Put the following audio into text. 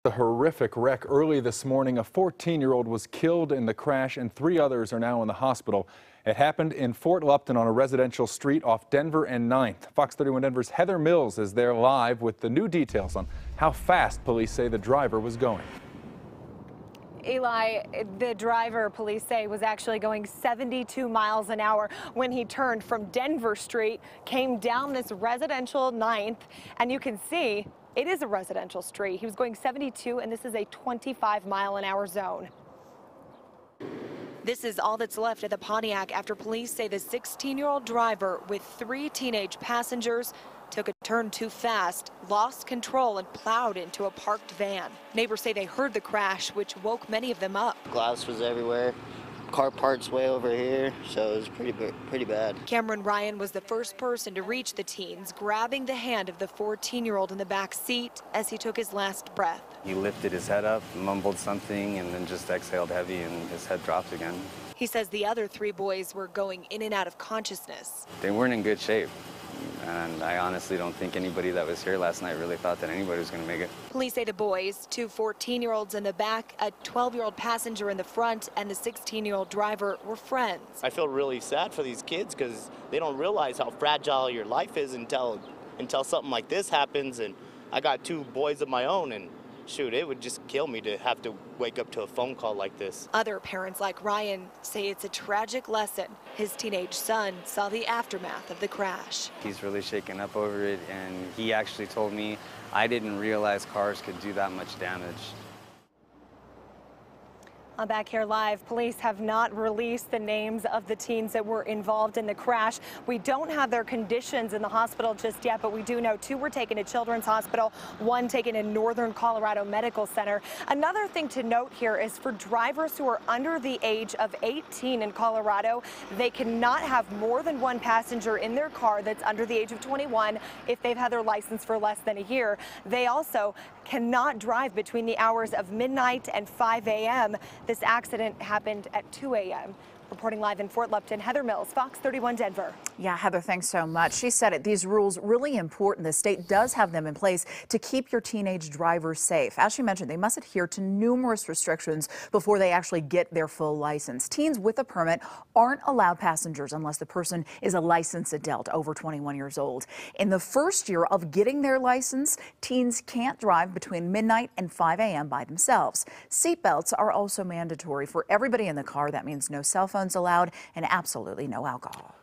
The horrific wreck early this morning. A 14-year-old was killed in the crash and 3 others are now in the hospital. It happened in Fort Lupton on a residential street off Denver and 9th. Fox 31 Denver's Heather Mills is there live with the new details on how fast police say the driver was going. Eli, the driver, police say, was actually going 72 miles an hour when he turned from Denver Street, came down this residential 9th, and you can see it is a residential street. He was going 72, and this is a 25-mile-an-hour zone. This is all that's left of the Pontiac after police say the 16-year-old driver with 3 teenage passengers took a turn too fast, lost control, and plowed into a parked van. Neighbors say they heard the crash, which woke many of them up. Glass was everywhere. Car parts way over here, so it was pretty bad. Cameron Ryan was the first person to reach the teens, grabbing the hand of the 14-year-old in the back seat as he took his last breath. He lifted his head up, mumbled something, and then just exhaled heavy, and his head dropped again. He says the other 3 boys were going in and out of consciousness. They weren't in good shape. And I honestly don't think anybody that was here last night really thought that anybody was going to make it. Police say the boys, 2 14-year-olds in the back, a 12-year-old passenger in the front, and the 16-year-old driver were friends. I feel really sad for these kids because they don't realize how fragile your life is until something like this happens. And I got 2 boys of my own, and shoot, it would just kill me to have to wake up to a phone call like this. Other parents like Ryan say it's a tragic lesson. His teenage son saw the aftermath of the crash. He's really shaken up over it, and he actually told me, I didn't realize cars could do that much damage. I'm back here live. Police have not released the names of the teens that were involved in the crash. We don't have their conditions in the hospital just yet, but we do know 2 were taken to Children's Hospital, 1 taken in Northern Colorado Medical Center. Another thing to note here is for drivers who are under the age of 18 in Colorado, they cannot have more than 1 passenger in their car that's under the age of 21 if they've had their license for less than a year. They also cannot drive between the hours of midnight and 5 a.m. This accident happened at 2 a.m. Reporting live in Fort Lupton, Heather Mills, Fox 31 Denver. Yeah, Heather, thanks so much. She said it. These rules really important. The state does have them in place to keep your teenage drivers safe. As she mentioned, they must adhere to numerous restrictions before they actually get their full license. Teens with a permit aren't allowed passengers unless the person is a licensed adult over 21 years old. In the first year of getting their license, teens can't drive between midnight and 5 a.m. by themselves. Seatbelts are also mandatory for everybody in the car. That means no cell phones allowed and absolutely no alcohol.